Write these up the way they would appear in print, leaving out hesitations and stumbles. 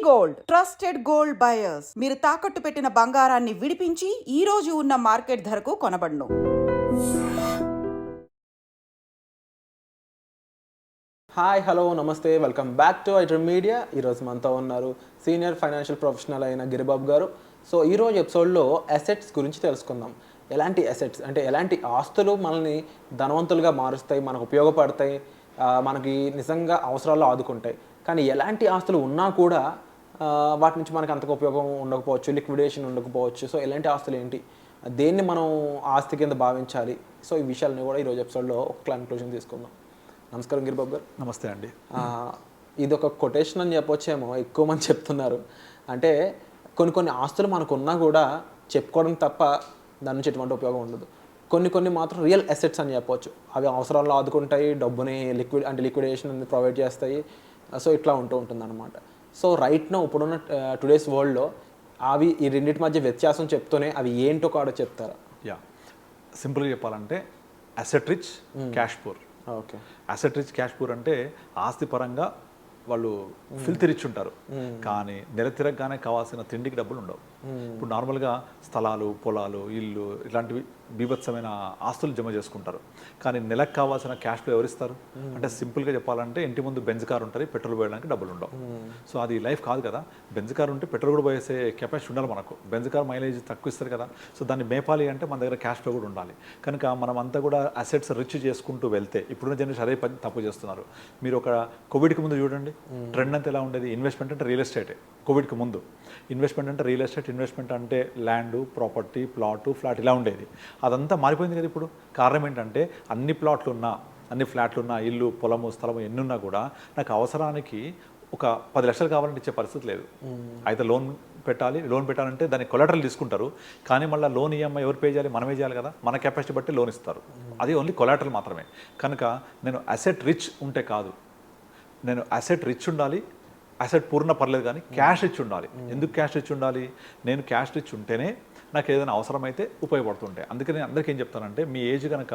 Gold trusted gold buyers మీరు తాకట్టు పెట్టిన బంగారాన్ని విడిపించి ఈ రోజు ఉన్న మార్కెట్ ధరకు కొనబడును. హాయ్ హలో నమస్తే, welcome back to iDream media. ఈరోజు మనతో ఉన్నారు సీనియర్ ఫైనాన్షియల్ ప్రొఫెషనల్ అయిన గిరిబాబు గారు. సో ఈరోజు ఎపిసోడ్లో అసెట్స్ గురించి తెలుసుకుందాం. ఎలాంటి అసెట్స్ అంటే ఎలాంటి ఆస్తులు మనల్ని ధనవంతులుగా మారుస్తాయి, మనకు ఉపయోగపడతాయి, మనకి నిజంగా అవసరాల్లో ఆదుకుంటాయి. కానీ ఎలాంటి ఆస్తులు ఉన్నా కూడా వాటి నుంచి మనకు అంతగా ఉపయోగం ఉండకపోవచ్చు, లిక్విడేషన్ ఉండకపోవచ్చు. సో ఎలాంటి ఆస్తులు ఏంటి, దేన్ని మనం ఆస్తి కింద భావించాలి, సో ఈ విషయాలని కూడా ఈరోజు ఎపిసోడ్లో ఒక కన్క్లూజన్ తీసుకుందాం. నమస్కారం గిరిబాబు గారు. నమస్తే అండి. ఇది ఒక కొటేషన్ అని చెప్పొచ్చేమో, ఎక్కువ మంది చెప్తున్నారు. అంటే కొన్ని ఆస్తులు మనకు ఉన్నా కూడా చెప్పుకోవడం తప్ప దాని నుంచి ఎటువంటి ఉపయోగం ఉండదు. కొన్ని మాత్రం రియల్ అసెట్స్ అని చెప్పవచ్చు. అవి అవసరాల్లో ఆదుకుంటాయి, డబ్బుని లిక్విడేషన్ ప్రొవైడ్ చేస్తాయి. సో ఇట్లా ఉంటుంది అనమాట. సో రైట్ నో ఇప్పుడున్న టుడేస్ వరల్డ్లో అవి ఈ రెండింటి మధ్య వ్యత్యాసం చెప్తూనే అవి ఏంటో కూడా చెప్తారా? సింపుల్గా చెప్పాలంటే asset rich, cash poor. Okay. Asset rich, cash poor అంటే ఆస్తి పరంగా వాళ్ళు ఫిల్తీ రిచ్ ఉంటారు, కానీ నెల తిరగగానే కావాల్సిన తిండికి డబ్బులు ఉండవు. ఇప్పుడు నార్మల్గా స్థలాలు, పొలాలు, ఇల్లు ఇలాంటివి బీభత్సమైన ఆస్తులు జమ చేసుకుంటారు, కానీ నెలకు కావాల్సిన క్యాష్ ఫ్లో ఎవరిస్తారు? అంటే సింపుల్గా చెప్పాలంటే ఇంటి ముందు బెంజ్ కార్ ఉంటుంది, పెట్రోల్ పోయడానికి డబ్బులు ఉండవు. సో అది లైఫ్ కాదు కదా. బెంజ్ కార్ ఉంటే పెట్రోల్ కూడా పోయేసే కెపాసిటీ ఉండాలి మనకు. బెంజ్ కార్ మైలేజ్ తక్కువ ఇస్తారు కదా. సో దాన్ని మేపాలి అంటే మన దగ్గర క్యాష్ ఫ్లో కూడా ఉండాలి. కనుక మనం అంతా కూడా అసెట్స్ రిచ్ చేసుకుంటూ వెళ్తే, ఇప్పుడున్న జనరేషన్ అదే పని తప్పు చేస్తున్నారు. మీరు ఒక కోవిడ్కి ముందు చూడండి, ట్రెండ్ అంతా ఎలా ఉండేది? ఇన్వెస్ట్మెంట్ అంటే రియల్ ఎస్టేటే. కోవిడ్కి ముందు ఇన్వెస్ట్మెంట్ అంటే రియల్ ఎస్టేట్, ఇన్వెస్ట్మెంట్ అంటే ల్యాండ్, ప్రాపర్టీ, ఫ్లాట్ ఇలా ఉండేది. అదంతా మారిపోయింది కదా ఇప్పుడు. కారణం ఏంటంటే అన్ని ప్లాట్లు ఉన్నా, అన్ని ఫ్లాట్లు ఉన్నా, ఇల్లు, పొలము, స్థలము ఎన్ని ఉన్నా కూడా నాకు అవసరానికి ఒక 10 లక్షలు కావాలంటే ఇచ్చే పరిస్థితి లేదు. అయితే లోన్ పెట్టాలంటే దాన్ని కొలాటరల్ తీసుకుంటారు, కానీ మళ్ళీ లోన్ ఈఎంఐ ఎవరు పే చేయాలి? మనమే చేయాలి కదా. మన కెపాసిటీ బట్టి లోన్ ఇస్తారు, అది ఓన్లీ కొలాటరల్ మాత్రమే. కనుక నేను అసెట్ రిచ్ ఉంటే కాదు, నేను అసెట్ రిచ్ ఉండాలి, అసెట్ పూర్ణ పర్లేదు, కానీ క్యాష్ రిచ్ ఉండాలి. ఎందుకు క్యాష్ రిచ్ ఉండాలి? నేను క్యాష్ రిచ్ ఉంటేనే నాకు ఏదైనా అవసరమైతే ఉపయోగపడుతుంటాయి. అందుకే నేను అందరికీ ఏం చెప్తానంటే, మీ ఏజ్ కనుక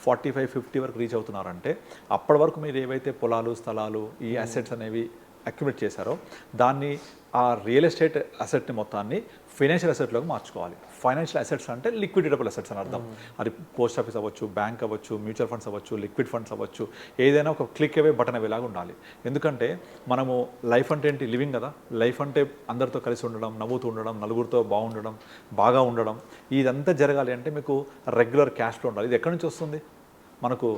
45-50 వరకు రీచ్ అవుతున్నారంటే అప్పటి వరకు మీరు ఏవైతే పొలాలు, స్థలాలు, ఈ అసెట్స్ అనేవి అక్యుములేట్ చేశారో దాన్ని, ఆ రియల్ ఎస్టేట్ అసెట్ని మొత్తాన్ని ఫైనాన్షియల్ అసెట్లోకి మార్చుకోవాలి. ఫైనాన్షియల్ అసెట్స్ అంటే లిక్విడేటబుల్ అసెట్స్ అని అర్థం. అది పోస్ట్ ఆఫీస్ అవ్వచ్చు, బ్యాంక్ అవ్వచ్చు, మ్యూచువల్ ఫండ్స్ అవ్వచ్చు, లిక్విడ్ ఫండ్స్ అవ్వచ్చు, ఏదైనా ఒక క్లిక్ అవే బటన్ అవేలాగా ఉండాలి. ఎందుకంటే మనము లైఫ్ అంటే ఏంటి? లివింగ్ కదా. లైఫ్ అంటే అందరితో కలిసి ఉండడం, నవ్వుతూ ఉండడం, నలుగురితో బాగుండడం, బాగా ఉండడం. ఇదంతా జరగాలి అంటే మీకు రెగ్యులర్ క్యాష్ ఫ్లో ఉండాలి. ఇది ఎక్కడి నుంచి వస్తుంది? మనకు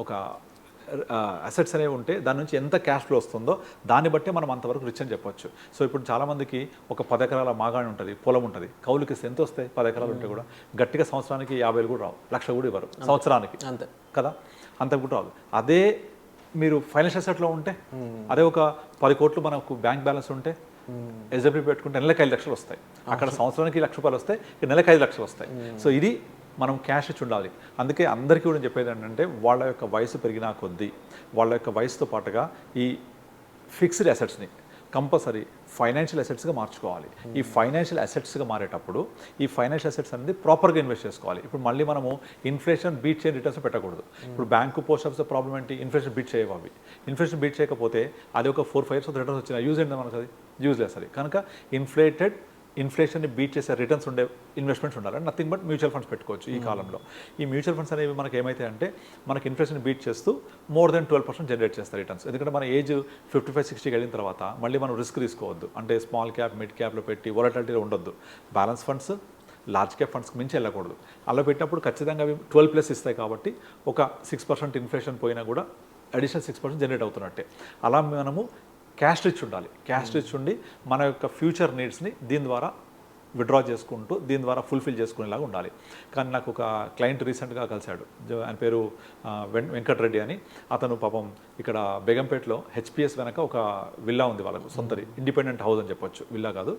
ఒక అసెట్స్ అనేవి ఉంటే దాని నుంచి ఎంత క్యాష్ ఫ్లో వస్తుందో దాన్ని బట్టే మనం అంతవరకు రిచ్ అని చెప్పొచ్చు. సో ఇప్పుడు చాలామందికి ఒక 10 ఎకరాల మాగాణి ఉంటుంది, పొలం ఉంటుంది, కౌలుకి ఎంత వస్తాయి? 10 ఎకరాలు ఉంటే కూడా గట్టిగా సంవత్సరానికి 50,000 కూడా రావు, 1,00,000 కూడా ఇవ్వరు సంవత్సరానికి, అంతే కదా. అంత కూడా రాదు. అదే మీరు ఫైనాన్షియల్ అసెట్లో ఉంటే, అదే ఒక 10 కోట్లు మనకు బ్యాంక్ బ్యాలెన్స్ ఉంటే, ఎస్ఎఫ్డి పెట్టుకుంటే నెలకు 5 లక్షలు వస్తాయి. అక్కడ సంవత్సరానికి 1,00,000 రూపాయలు వస్తాయి, నెలకు 5 లక్షలు వస్తాయి. సో ఇది మనం క్యాష్ ఇచ్చి ఉండాలి. అందుకే అందరికీ కూడా చెప్పేది ఏంటంటే, వాళ్ళ యొక్క వయసు పెరిగినా కొద్దీ వాళ్ళ యొక్క వయసుతో పాటుగా ఈ ఫిక్స్డ్ అసెట్స్ని కంపల్సరీ ఫైనాన్షియల్ అసెట్స్గా మార్చుకోవాలి. ఈ ఫైనాన్షియల్ అసెట్స్గా మారేటప్పుడు ఈ ఫైనాన్షియల్ అసెట్స్ అనేది ప్రాపర్గా ఇన్వెస్ట్ చేసుకోవాలి. ఇప్పుడు మళ్ళీ మనము ఇన్ఫ్లేషన్ బీట్ చేయని రిటర్న్స్ పెట్టకూడదు. ఇప్పుడు బ్యాంకు, పోస్ట్ ఆఫీస్ ప్రాబ్లం ఏంటి? ఇన్ఫ్లేషన్ బీట్ చేయవు. అవి ఇన్ఫ్లేషన్ బీట్ చేయకపోతే అది ఒక 4-5 years రిటర్న్స్ వచ్చిన యూజ్ ఏంటి మనకు? అది యూజ్లెస్. అది కనుక ఇన్ఫ్లేషన్ని బీట్ చేసే రిటర్న్స్ ఉండే ఇన్వెస్ట్మెంట్స్ ఉండాలి. నథింగ్ బట్ మ్యూచువల్ ఫండ్స్ పెట్టుకోవచ్చు ఈ కాలంలో. ఈ మ్యూచువల్ ఫండ్స్ అనేవి మనకి ఏమైతే అంటే, మనకి ఇన్ఫ్లేషన్ బీట్ చేస్తూ మోర్ దెన్ 12% జనరేట్ చేస్తారు రిటర్న్స్. ఎందుకంటే మన ఏజ్ 55-60 వెళ్ళిన తర్వాత మళ్ళీ మనం రిస్క్ తీసుకోవద్దు. అంటే స్మాల్ క్యాప్, మిడ్ క్యాప్లో పెట్టి వోలటాలిటీలో ఉండొద్దు. బ్యాలెన్స్ ఫండ్స్, లార్జ్ క్యాప్ ఫండ్స్కి మించి వెళ్ళకూడదు. అలా పెట్టినప్పుడు ఖచ్చితంగా అవి 12+ ఇస్తాయి కాబట్టి ఒక 6% ఇన్ఫ్లేషన్ పోయినా కూడా అడిషనల్ 6% జనరేట్ అవుతున్నట్టే. అలా మనము క్యాష్ రిచ్ ఉండాలి. క్యాష్ రిచ్ ఉండి మన యొక్క ఫ్యూచర్ నీడ్స్ని దీని ద్వారా విత్డ్రా చేసుకుంటూ, దీని ద్వారా ఫుల్ఫిల్ చేసుకునేలాగా ఉండాలి. కానీ నాకు ఒక క్లయింట్ రీసెంట్గా కలిశాడు. ఆయన పేరు వెంకటరెడ్డి అని. అతను పాపం ఇక్కడ బేగంపేటలో హెచ్పిఎస్ వెనక ఒక విల్లా ఉంది వాళ్ళకు, సొంతది, ఇండిపెండెంట్ హౌస్ అని చెప్పొచ్చు, విల్లా కాదు.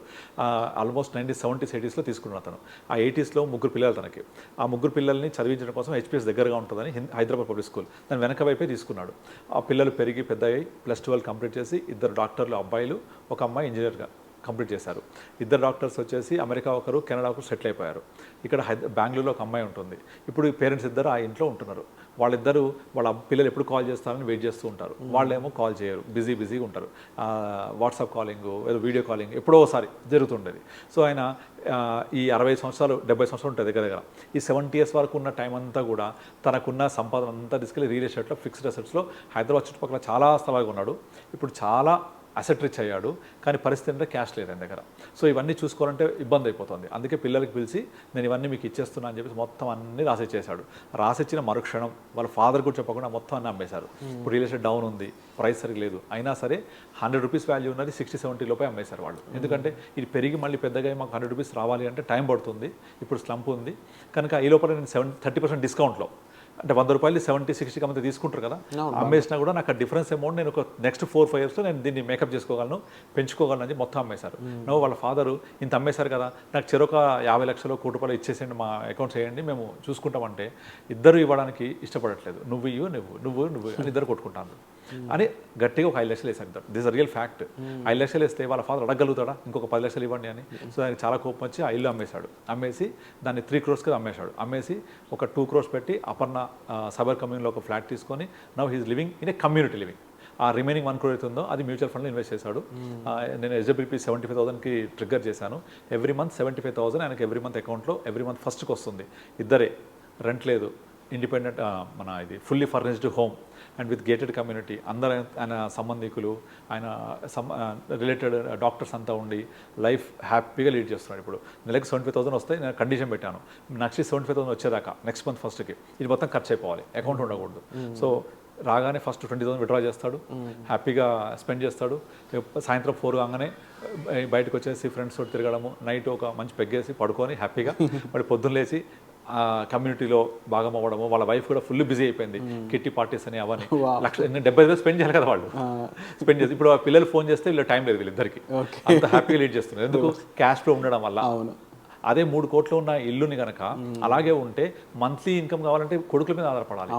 ఆల్మోస్ట్ 1970s, 80sలో తీసుకున్నాడు అతను. ఆ 80sలో 3 పిల్లలు తనకి. ఆ 3 పిల్లల్ని చదివించడం కోసం హెచ్పిఎస్ దగ్గరగా ఉంటుందని హైదరాబాద్ పబ్లిక్ స్కూల్ దాని వెనక వైపే తీసుకున్నాడు. ఆ పిల్లలు పెరిగి పెద్ద అయ్యి +12 కంప్లీట్ చేసి 2 డాక్టర్లు అబ్బాయిలు, ఒక అమ్మాయి ఇంజనీర్గా కంప్లీట్ చేశారు. ఇద్దరు డాక్టర్స్ వచ్చేసి అమెరికా ఒకరు, కెనడా ఒకరు సెటిల్ అయిపోయారు. ఇక్కడ బెంగళూరులో ఒక అమ్మాయి ఉంటుంది. ఇప్పుడు ఈ పేరెంట్స్ ఇద్దరు ఆ ఇంట్లో ఉంటున్నారు. వాళ్ళిద్దరూ వాళ్ళ పిల్లలు ఎప్పుడు కాల్ చేస్తారని వెయిట్ చేస్తూ ఉంటారు. వాళ్ళేమో కాల్ చేయరు, బిజీగా ఉంటారు. వాట్సాప్ కాలింగ్, ఏదో వీడియో కాలింగ్ ఎప్పుడో ఒకసారి జరుగుతుండేది. సో ఆయన ఈ 60 సంవత్సరాలు 70 సంవత్సరాలు ఉంటుంది దగ్గర. ఈ 70 years వరకు ఉన్న టైం అంతా కూడా తనకున్న సంపాదన అంతా తీసుకెళ్ళి రియల్ ఎస్టేట్లో, ఫిక్స్డ్ అసెట్స్లో హైదరాబాద్ చుట్టుపక్కల చాలా స్థలాలుగా ఉన్నాడు. ఇప్పుడు చాలా అసెట్ రిచ్ అయ్యాడు. కానీ పరిస్థితి అంటే క్యాష్ లేదు ఆయన దగ్గర. సో ఇవన్నీ చూసుకోవాలంటే ఇబ్బంది అయిపోతుంది. అందుకే పిల్లలకి పిలిచి నేను ఇవన్నీ మీకు ఇచ్చేస్తున్నా అని చెప్పేసి మొత్తం అన్ని రాసిచ్చేశాడు. రాసిచ్చిన మరుక్షణం వాళ్ళ ఫాదర్ కూడా చెప్పకుండా మొత్తం అన్నీ అమ్మేశారు. ఇప్పుడు రియల్ ఎస్టేట్ డౌన్ ఉంది, ప్రైస్ సరిగ్గా లేదు, అయినా సరే 100 రూపీస్ వాల్యూ ఉన్నది 60-70 లోపే అమ్మేశారు వాళ్ళు. ఎందుకంటే ఇది పెరిగి మళ్ళీ పెద్దగా మాకు 100 రూపీస్ రావాలి అంటే టైం పడుతుంది. ఇప్పుడు స్లంప్ ఉంది కనుక ఈ లోపల నేను 30% డిస్కౌంట్లో, అంటే 100 రూపాయలు 70-60 మంది తీసుకుంటారు కదా, అమ్మేసినా కూడా నాకు ఆ డిఫరెన్స్ అమౌంట్ నేను ఒక నెక్స్ట్ 4-5 yearsలో నేను దీన్ని మేకప్ చేసుకోగలను, పెంచుకోగలను అని మొత్తం అమ్మేశారు. వాళ్ళ ఫాదరు ఇంత అమ్మేశారు కదా, నాకు చెరొక 50 లక్షలు, 1 కోటి రూపాయలు ఇచ్చేసేయండి, మా అకౌంట్ చేయండి, మేము చూసుకుంటామంటే ఇద్దరు ఇవ్వడానికి ఇష్టపడట్లేదు. నువ్వు అని ఇద్దరు కొట్టుకుంటాను అని గట్టిగా ఒక 5 లక్షలు వేసారు ఇద్దరు. This a real fact. 5 లక్షలు వేస్తే వాళ్ళ ఫాదర్ అడగలుగుతాడా ఇంకొక 10 లక్షలు ఇవ్వండి అని? సో ఆయనకి చాలా కోపం వచ్చి ఆ ఇల్లు అమ్మేశాడు. అమ్మేసి దాన్ని 3 crores అమ్మేశాడు. అమ్మేసి ఒక 2 crores పెట్టి అపర్ణ సబర్ కమ్యూనిటీలో ఒక ఫ్లాట్ తీసుకొని now he's living in a community living. ఆ రిమైనింగ్ 1 crore అవుతుందో అది మ్యూచువల్ ఫండ్లో ఇన్వెస్ట్ చేశాడు. నేను SWP 75,000కి ట్రిగ్గర్ చేశాను. ఎవ్రీ మంత్ 75,000 ఆయనకి ఎవ్రీ మంత్ అకౌంట్లో ఎవ్రీ మంత్ ఫస్ట్కి వస్తుంది. ఇద్దరే, రెంట్ లేదు, ఇండిపెండెంట్, మన ఇది fully furnished home and with gated community. అందరూ ఆయన సంబంధికులు, ఆయన రిలేటెడ్ డాక్టర్స్ అంతా ఉండి లైఫ్ హ్యాపీగా లీడ్ చేస్తున్నాడు. ఇప్పుడు నెలకు 75,000 వస్తాయి. నేను కండిషన్ పెట్టాను, నెక్స్ట్ 75,000 వచ్చేదాకా నెక్స్ట్ మంత్ ఫస్ట్కి ఇది మొత్తం ఖర్చు అయిపోవాలి, అకౌంట్ ఉండకూడదు. సో రాగానే ఫస్ట్ 20,000 విత్డ్రా చేస్తాడు, హ్యాపీగా స్పెండ్ చేస్తాడు. సాయంత్రం 4 కాగానే బయటకు వచ్చేసి ఫ్రెండ్స్ తోటి తిరగడము, నైట్ ఒక మంచి పెగ్గేసి పడుకొని హ్యాపీగా మరి పొద్దున్న లేచి కమ్యూనిటీలో భాగం అవ్వడము. వాళ్ళ వైఫ్ కూడా ఫుల్ బిజీ అయిపోయింది, కిట్టి పార్టీస్ అని అవన్నీ. 70,000 స్పెండ్ చేయాలి కదా వాళ్ళు, స్పెండ్ చేసి ఇప్పుడు ఆ పిల్లలు ఫోన్ చేస్తే వీళ్ళు టైం లేదు వీళ్ళిద్దరికి, అంత హ్యాపీగా లీడ్ చేస్తున్నారు. ఎందుకు? క్యాష్ ఫ్లో ఉండడం వల్ల. అదే 3 కోట్లు ఉన్న ఇల్లుని కనుక అలాగే ఉంటే మంత్లీ ఇన్కమ్ కావాలంటే కొడుకుల మీద ఆధారపడాలి.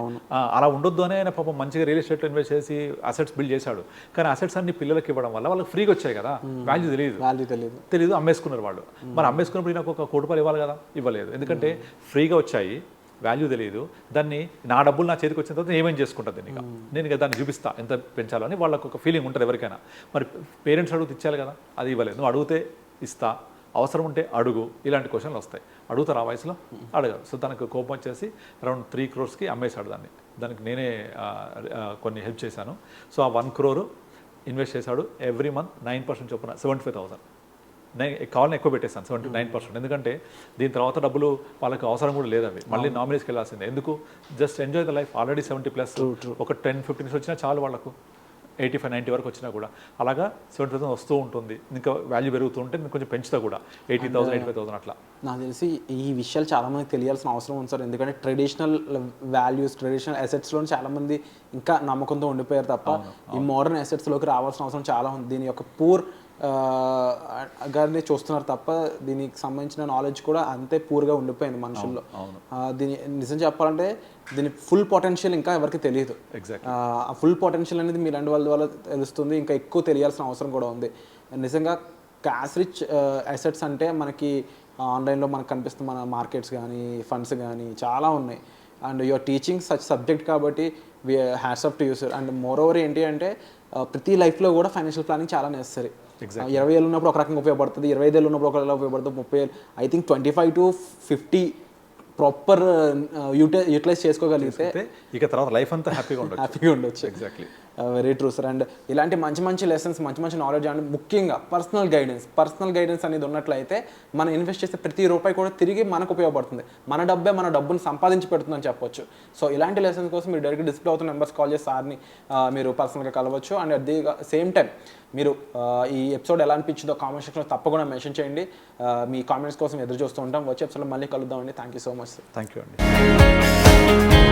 అలా ఉండొద్దు అని ఆయన పాపం మంచిగా రియల్ ఎస్టేట్లో ఇన్వెస్ట్ చేసి అసెట్స్ బిల్డ్ చేశాడు. కానీ అసెట్స్ అన్ని పిల్లలకి ఇవ్వడం వల్ల వాళ్ళకి ఫ్రీగా వచ్చాయి కదా, వాల్యూ తెలియదు, అమ్మేసుకున్నారు వాళ్ళు. మరి అమ్మేసుకున్నప్పుడు నాకు 1 కోటి రూపాయలు ఇవ్వాలి కదా, ఇవ్వలేదు. ఎందుకంటే ఫ్రీగా వచ్చాయి, వాల్యూ తెలియదు. దాన్ని నా డబ్బులు నా చేతికి వచ్చిన తర్వాత ఏమేం చేసుకుంటుంది దీనికి, నేను ఇక దాన్ని చూపిస్తా ఎంత పెంచాలని వాళ్ళకు ఒక ఫీలింగ్ ఉంటుంది ఎవరికైనా. మరి పేరెంట్స్ అడుగుతూ ఇచ్చాలి కదా, అది ఇవ్వలేదు. నువ్వు అడిగితే ఇస్తా, అవసరం ఉంటే అడుగు, ఇలాంటి క్వశ్చన్లు వస్తాయి. అడుగుతారు ఆ వయసులో, అడగరు. సో తనకు కోపం వచ్చేసి అరౌండ్ 3 crores అమ్మేశాడు దాన్ని. దానికి నేనే కొన్ని హెల్ప్ చేశాను. సో ఆ 1 crore ఇన్వెస్ట్ చేశాడు. ఎవ్రీ మంత్ 9% చొప్పున 75,000. నేను కావాలని ఎక్కువ పెట్టేస్తాను, 79%. ఎందుకంటే దీని తర్వాత డబ్బులు వాళ్ళకి అవసరం కూడా లేదు, అవి మళ్ళీ నామినీస్కి వెళ్ళాల్సిందే. ఎందుకు? Just enjoy the life. Already 70+, ఒక 10-15 వచ్చినా చాలు వాళ్ళకు, 85-90 వరకు వచ్చినా కూడా. అలాగా 70,000 వస్తూ ఉంటుంది. ఇంకా వాల్యూ పెరుగుతూ ఉంటే నేను కొంచెం పెంచుతా కూడా, 80,000, 85,000 అట్లా. నాకు తెలిసి ఈ విషయాలు చాలామందికి తెలియాల్సిన అవసరం ఉంది సార్. ఎందుకంటే ట్రెడిషనల్ వాల్యూస్, ట్రెడిషనల్ అసెట్స్లో చాలామంది ఇంకా నమ్మకంతో ఉండిపోయారు తప్ప ఈ మోడర్న్ అసెట్స్లోకి రావాల్సిన అవసరం చాలా ఉంది. దీని యొక్క పూర్ గారిని చూస్తున్నారు తప్ప దీనికి సంబంధించిన నాలెడ్జ్ కూడా అంతే పూర్గా ఉండిపోయింది మనుషుల్లో. దీని నిజం చెప్పాలంటే దీని ఫుల్ పొటెన్షియల్ ఇంకా ఎవరికి తెలియదు. ఆ ఫుల్ పొటెన్షియల్ అనేది మీలాంటి వాళ్ళ ద్వారా తెలుస్తుంది. ఇంకా ఎక్కువ తెలియాల్సిన అవసరం కూడా ఉంది. నిజంగా క్యాష్ రిచ్ అసెట్స్ అంటే మనకి ఆన్లైన్లో మనకు కనిపిస్తుంది, మన మార్కెట్స్ కానీ ఫండ్స్ కానీ చాలా ఉన్నాయి. And your teaching such subject కాబట్టి hats off to you sir. And moreover ఏంటి అంటే ప్రతి లైఫ్లో కూడా ఫైనాన్షియల్ ప్లానింగ్ చాలా నెసరీ. 20 ఏళ్ళు ఉన్నప్పుడు ఒక రకంగా ఉపయోగపడుతుంది, 25 ఏళ్ళు ఉన్నప్పుడు ఒక ఉపయోగపడుతుంది, 30 ఏళ్ళు, I think 25 to 50 proper utilise చేసుకోగలిగితే ఇక తర్వాత లైఫ్ అంతా హ్యాపీగా ఉండొచ్చు. Exactly, very true sir. And ఇలాంటి మంచి మంచి లెసన్స్, మంచి మంచి నాలెడ్జ్ అండ్ ముఖ్యంగా పర్సనల్ గైడెన్స్ అనేది ఉన్నట్లయితే మనం ఇన్వెస్ట్ చేసే ప్రతి రూపాయి కూడా తిరిగి మనకు ఉపయోగపడుతుంది. మన డబ్బే మన డబ్బును సంపాదించి పెడుతుందని చెప్పొచ్చు. సో ఇలాంటి లెసన్స్ కోసం మీరు డైరెక్ట్ డిస్ప్లే అవుతున్న నెంబర్స్ కాల్ చేసి సార్ని మీరు పర్సనల్గా కలవచ్చు. And at the same time మీరు ఈ ఎపిసోడ్ ఎలా అనిపించిందో కామెంట్ సెక్షన్లో తప్పకుండా మెన్షన్ చేయండి. మీ కామెంట్స్ కోసం ఎదురు చూస్తూ ఉంటాం. వచ్చే ఎపిసోడ్లో మళ్ళీ కలుద్దామండి. Thank you so much sir. Thank you అండి.